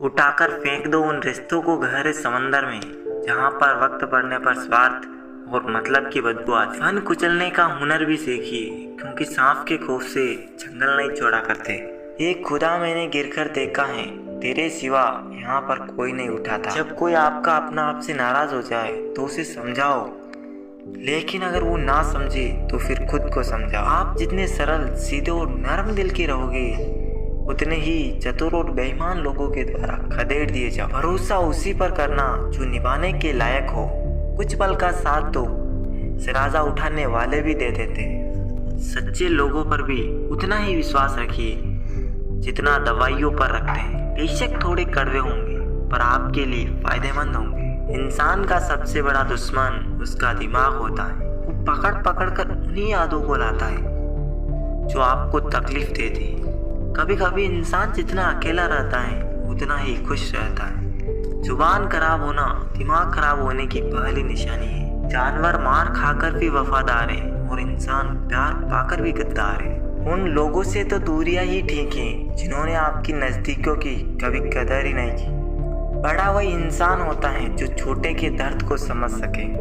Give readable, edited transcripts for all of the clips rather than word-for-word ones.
उठाकर फेंक दो उन रिश्तों को गहरे समंदर में, जहाँ पर वक्त पड़ने पर स्वार्थ और मतलब की बदबू आती। फन कुचलने का हुनर भी सीखिए, क्योंकि सांप के खौफ से जंगल नहीं छोड़ा करते। एक खुदा मैंने गिरकर देखा है, तेरे सिवा यहाँ पर कोई नहीं उठा था। जब कोई आपका अपना आपसे नाराज हो जाए तो उसे समझाओ, लेकिन अगर वो ना समझे तो फिर खुद को समझाओ। आप जितने सरल, सीधे और नरम दिल के रहोगे, उतने ही चतुर और बेईमान लोगों के द्वारा खदेड़ दिए जाओ। भरोसा उसी पर करना जो निभाने के लायक हो। कुछ पल का साथ तो सराजा उठाने वाले भी दे देते हैं। सच्चे लोगों पर भी उतना ही विश्वास रखिए जितना दवाइयों पर रखते हैं। बेशक थोड़े कड़वे होंगे, पर आपके लिए फायदेमंद होंगे। इंसान का सबसे बड़ा दुश्मन उसका दिमाग होता है। वो पकड़ पकड़ कर उन्हीं यादों को लाता है जो आपको तकलीफ देती है। कभी कभी इंसान जितना अकेला रहता है उतना ही खुश रहता है। जुबान खराब होना दिमाग खराब होने की पहली निशानी है। जानवर मार खाकर भी वफादार है और इंसान प्यार पाकर भी गद्दार है। उन लोगों से तो दूरियां ही ठीक है जिन्होंने आपकी नजदीकियों की कभी कदर ही नहीं की। बड़ा वही इंसान होता है जो छोटे के दर्द को समझ सके।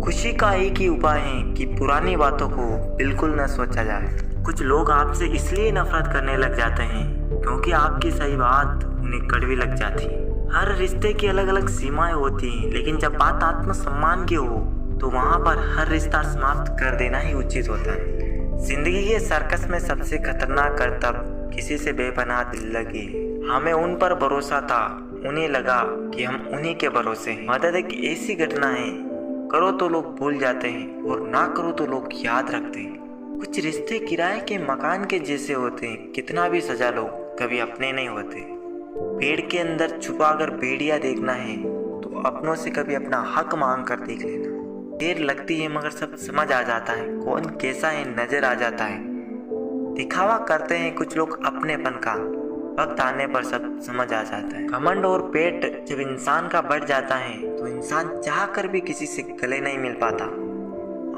खुशी का एक ही उपाय है कि पुरानी बातों को बिल्कुल न सोचा जाए। कुछ लोग आपसे इसलिए नफरत करने लग जाते हैं क्योंकि आपकी सही बात उन्हें कड़वी लग जाती है। हर रिश्ते की अलग अलग सीमाएं होती हैं, लेकिन जब बात आत्मसम्मान की हो तो वहाँ पर हर रिश्ता समाप्त कर देना ही उचित होता है। जिंदगी के सर्कस में सबसे खतरनाक करतब किसी से बेपनाह दिल लगी। हमें उन पर भरोसा था, उन्हें लगा कि हम उन्हीं के भरोसे हैं। मदद एक ऐसी घटना है, करो तो लोग भूल जाते हैं और ना करो तो लोग याद रखते हैं। कुछ रिश्ते किराए के मकान के जैसे होते हैं, कितना भी सजा लो कभी अपने नहीं होते। पेड़ के अंदर छुपा कर भेड़िया देखना है तो अपनों से कभी अपना हक मांग कर देख लेना। देर लगती है मगर सब समझ आ जाता है, कौन कैसा है नजर आ जाता है। दिखावा करते हैं कुछ लोग अपनेपन का, वक्त आने पर सब समझ आ जाता है। घमंड और पेट जब इंसान का बढ़ जाता है तो इंसान चाह कर भी किसी से गले नहीं मिल पाता।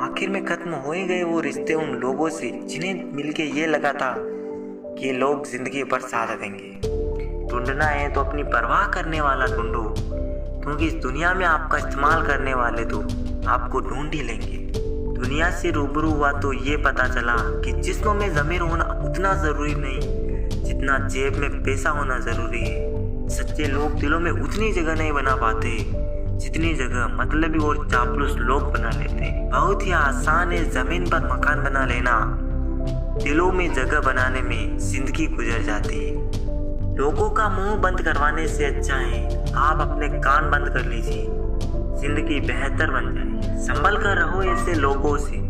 आखिर में खत्म हो ही गए वो रिश्ते उन लोगों से जिन्हें मिलके ये लगा था कि ये लोग जिंदगी भर साथ देंगे। ढूंढना है तो अपनी परवाह करने वाला ढूंढो, क्योंकि इस दुनिया में आपका इस्तेमाल करने वाले तो आपको ढूंढ ही लेंगे। दुनिया से रूबरू हुआ तो ये पता चला कि जिस्म में ज़मीर होना उतना ज़रूरी नहीं जितना जेब में पैसा होना ज़रूरी है। सच्चे लोग दिलों में उतनी जगह नहीं बना पाते जितनी जगह मतलबी और चापलूस लोग बना लेते हैं। बहुत ही आसान है जमीन पर मकान बना लेना, दिलों में जगह बनाने में जिंदगी गुजर जाती है। लोगों का मुंह बंद करवाने से अच्छा है आप अपने कान बंद कर लीजिए, जिंदगी बेहतर बन जाए। संभल कर रहो ऐसे लोगों से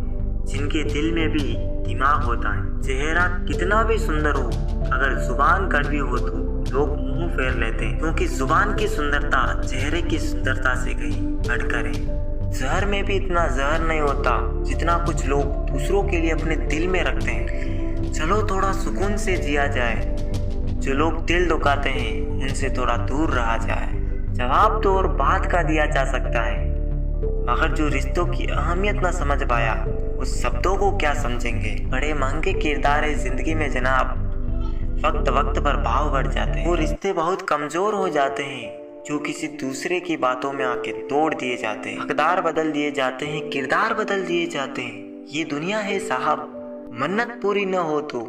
जिनके दिल में भी दिमाग होता है। चेहरा कितना भी सुंदर हो, अगर जुबान कड़वी हो तो लोग मुंह फेर लेते हैं, क्योंकि जुबान की सुंदरता चेहरे की सुंदरता से कहीं बढ़कर है। जहर में भी इतना जहर नहीं होता जितना कुछ लोग दूसरों के लिए अपने दिल में रखते हैं। चलो थोड़ा सुकून से जिया जाए, जो लोग दिल दुखाते हैं उनसे थोड़ा दूर रहा जाए। जवाब तो और बात का दिया जा सकता है, मगर जो रिश्तों की अहमियत न समझ पाया उस शब्दों को क्या समझेंगे। बड़े महंगे किरदार है जिंदगी में जनाब, वक्त वक्त पर भाव बढ़ जाते हैं। वो रिश्ते बहुत कमजोर हो जाते हैं जो किसी दूसरे की बातों में आके तोड़ दिए जाते हैं। हकदार बदल दिए जाते हैं, किरदार बदल दिए जाते हैं। ये दुनिया है साहब, मन्नत पूरी न हो तो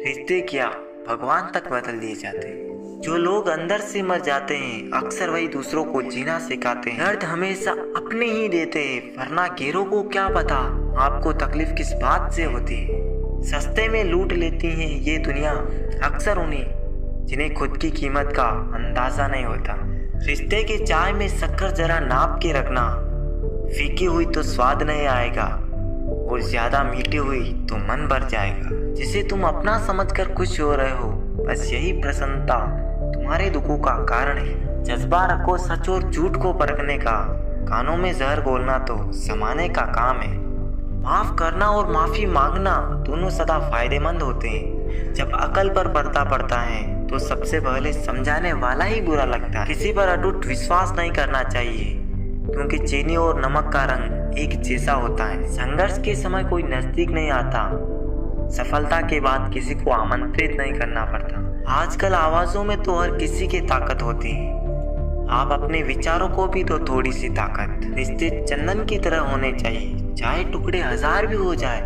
रिश्ते क्या भगवान तक बदल दिए जाते हैं। जो लोग अंदर से मर जाते हैं अक्सर वही दूसरों को जीना सिखाते हैं। दर्द हमेशा अपने ही देते हैं, वरना गैरों को क्या पता आपको तकलीफ किस बात से होती है। सस्ते में लूट लेती है ये दुनिया अक्सर उन्हें जिन्हें खुद की कीमत का अंदाजा नहीं होता। रिश्ते की चाय में शक्कर जरा नाप के रखना, फीकी हुई तो स्वाद नहीं आएगा और ज्यादा मीठी हुई तो मन भर जाएगा। जिसे तुम अपना समझकर खुश हो रहे हो, बस यही प्रसन्नता तुम्हारे दुखों का कारण है। जज्बा रखो सच और झूठ को परखने का, कानों में जहर घोलना तो समाने का काम है। माफ करना और माफी मांगना दोनों सदा फायदेमंद होते हैं। जब अकल पर पर्दा पड़ता है तो सबसे पहले समझाने वाला ही बुरा लगता है। किसी पर अटूट विश्वास नहीं करना चाहिए, क्योंकि चीनी और नमक का रंग एक जैसा होता है। संघर्ष के समय कोई नजदीक नहीं आता, सफलता के बाद किसी को आमंत्रित नहीं करना पड़ता। आजकल आवाजों में तो हर किसी की ताकत होती है। आप अपने विचारों को भी तो थोड़ी सी ताकत। रिश्ते चंदन की तरह होने चाहिए, चाहे टुकड़े 1000 भी हो जाए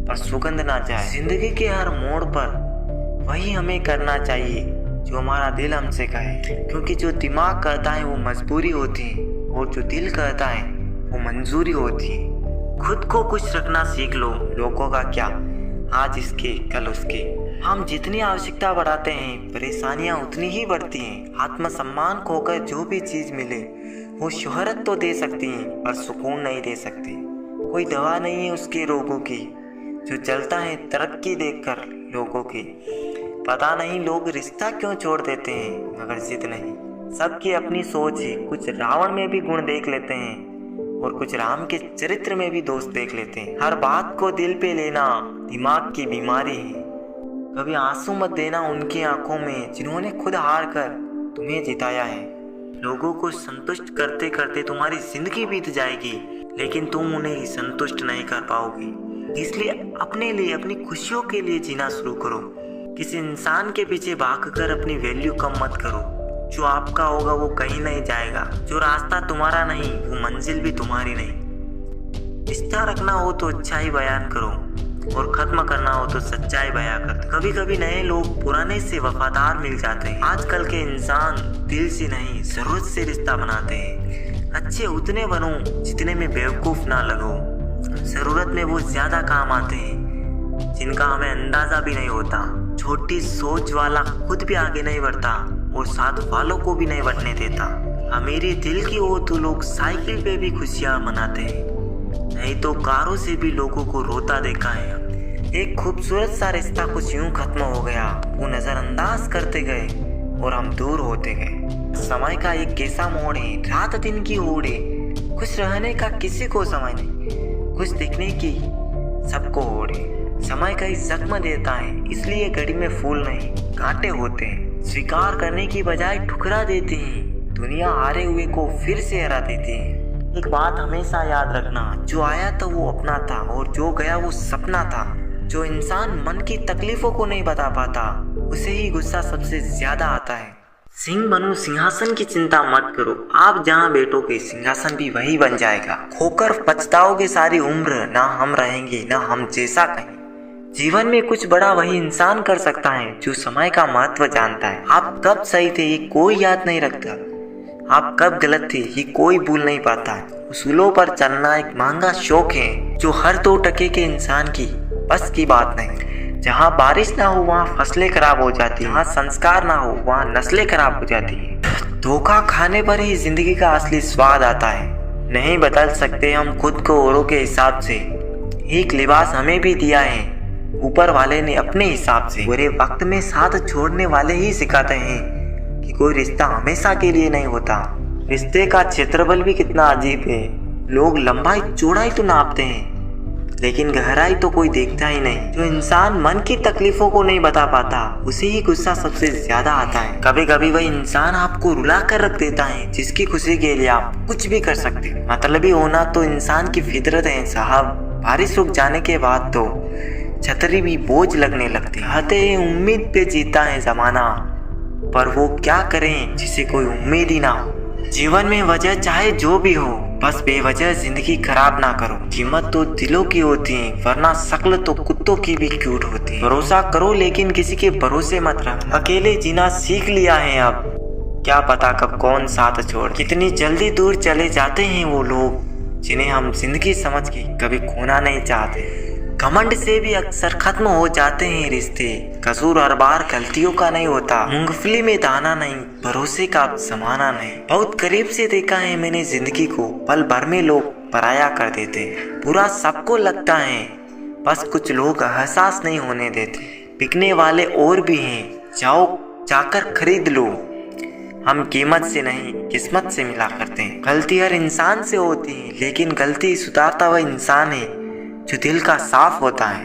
पर सुगंध ना जाए। जिंदगी के हर मोड़ पर वही हमें करना चाहिए जो हमारा दिल हमसे कहे, क्योंकि जो दिमाग कहता है वो मजबूरी होती है और जो दिल कहता है वो मंजूरी होती है। खुद को खुश रखना सीख लो, लोगों का क्या, आज इसके कल उसके। हम जितनी आवश्यकता बढ़ाते हैं परेशानियां उतनी ही बढ़ती हैं। आत्मसम्मान खोकर जो भी चीज मिले वो शोहरत तो दे सकती है पर सुकून नहीं दे सकती। कोई दवा नहीं है उसके रोगों की जो चलता है तरक्की देखकर लोगों की। पता नहीं लोग रिश्ता क्यों छोड़ देते हैं मगर जिद नहीं। सबकी अपनी सोच है, कुछ रावण में भी गुण देख लेते हैं और कुछ राम के चरित्र में भी दोस्त देख लेते हैं। हर बात को दिल पे लेना दिमाग की बीमारी है। कभी आंसू मत देना उनकी आंखों में जिन्होंने खुद हार कर तुम्हें जिताया है। लोगों को संतुष्ट करते करते तुम्हारी जिंदगी बीत जाएगी लेकिन तुम उन्हें संतुष्ट नहीं कर पाओगे। इसलिए अपने लिए, अपनी खुशियों के लिए जीना शुरू करो। किसी इंसान के पीछे भागकर अपनी वैल्यू कम मत करो। जो आपका होगा वो कहीं नहीं जाएगा। जो रास्ता तुम्हारा नहीं वो मंजिल भी तुम्हारी नहीं। रिश्ता रखना हो तो अच्छाई बयान करो और खत्म करना हो तो सच्चाई बयां कर दो। कभी कभी नए लोग पुराने से वफादार मिल जाते हैं। आजकल के इंसान दिल से नहीं जरूरत से रिश्ता बनाते हैं। अच्छे उतने बनो जितने में बेवकूफ ना लगो। जरूरत में वो ज्यादा काम आते हैं जिनका हमें अंदाजा भी नहीं होता। छोटी सोच वाला खुद भी आगे नहीं बढ़ता और साथ वालों को भी नहीं बढ़ने देता। मेरे दिल की हो तो लोग साइकिल पे भी खुशियां मनाते हैं, नहीं तो कारों से भी लोगों को रोता देखा है। एक खूबसूरत सा रिश्ता कुछ यूं खत्म हो गया। वो नजरअंदाज करते गए और हम दूर होते गए। समय का एक कैसा मोड़ है, रात दिन की होड़ है। खुश रहने का किसी को समय नहीं, खुश दिखने की सबको होड़ है। समय कई जख्म देता है इसलिए घड़ी में फूल नहीं कांटे होते हैं। स्वीकार करने की बजाय ठुकरा देते हैं। दुनिया हारे हुए को फिर से हरा देती है। एक बात हमेशा याद रखना, जो आया तो वो अपना था और जो गया वो सपना था। जो इंसान मन की तकलीफों को नहीं बता पाता उसे ही गुस्सा सबसे ज्यादा आता है। सिंह बनो सिंहासन की चिंता मत करो, आप जहाँ बैठोगे सिंहासन भी वही बन जाएगा। खोकर पछताओगे सारी उम्र, ना हम रहेंगे ना हम जैसा कहीं। जीवन में कुछ बड़ा वही इंसान कर सकता है जो समय का महत्व जानता है। आप कब सही थे ये कोई याद नहीं रखता, आप कब गलत थे ये कोई भूल नहीं पाता। उसूलों पर चलना एक महंगा शौक है जो हर 2 टके के इंसान की बस की बात नहीं। जहाँ बारिश ना हो वहाँ फसलें खराब हो जाती है, जहाँ संस्कार ना हो वहाँ नस्लें खराब हो जाती है। धोखा खाने पर ही जिंदगी का असली स्वाद आता है। नहीं बदल सकते हम खुद को औरों के हिसाब से। एक लिबास हमें भी दिया है ऊपर वाले ने अपने हिसाब से। बुरे वक्त में साथ छोड़ने वाले ही सिखाते हैं कि कोई रिश्ता हमेशा के लिए नहीं होता। रिश्ते का क्षेत्रफल भी कितना अजीब है। लोग लंबाई चौड़ाई तो नापते हैं लेकिन गहराई तो कोई देखता ही नहीं। जो इंसान मन की तकलीफों को नहीं बता पाता उसे ही गुस्सा सबसे ज्यादा आता है। कभी कभी वही इंसान आपको रुला कर रख देता है जिसकी खुशी के लिए आप कुछ भी कर सकते हैं। मतलबी होना तो इंसान की फितरत है साहब। बारिश रुक जाने के बाद तो छतरी भी बोझ लगने लगती है। उम्मीद पे जीता है जमाना, पर वो क्या करें जिसे कोई उम्मीद ही ना हो। जीवन में वजह चाहे जो भी हो, बस बेवजह जिंदगी खराब ना करो। कीमत तो दिलों की होती है वरना शक्ल तो कुत्तों की भी क्यूट होती है। भरोसा करो लेकिन किसी के भरोसे मत रहो। अकेले जीना सीख लिया है अब, क्या पता कब कौन साथ छोड़। कितनी जल्दी दूर चले जाते हैं वो लोग जिन्हें हम जिंदगी समझ के कभी खोना नहीं चाहते। घमंड से भी अक्सर खत्म हो जाते हैं रिश्ते। कसूर हर बार गलतियों का नहीं होता। मूंगफली में दाना नहीं, भरोसे का जमाना नहीं। बहुत करीब से देखा है मैंने जिंदगी को, पल भर में लोग पराया कर देते। बुरा सबको लगता है, बस कुछ लोग एहसास नहीं होने देते। बिकने वाले और भी हैं, जाओ जाकर खरीद लो। हम कीमत से नहीं किस्मत से मिला करते हैं। गलती हर इंसान से होती है लेकिन गलती सुधारता हुआ इंसान है जो दिल का साफ होता है।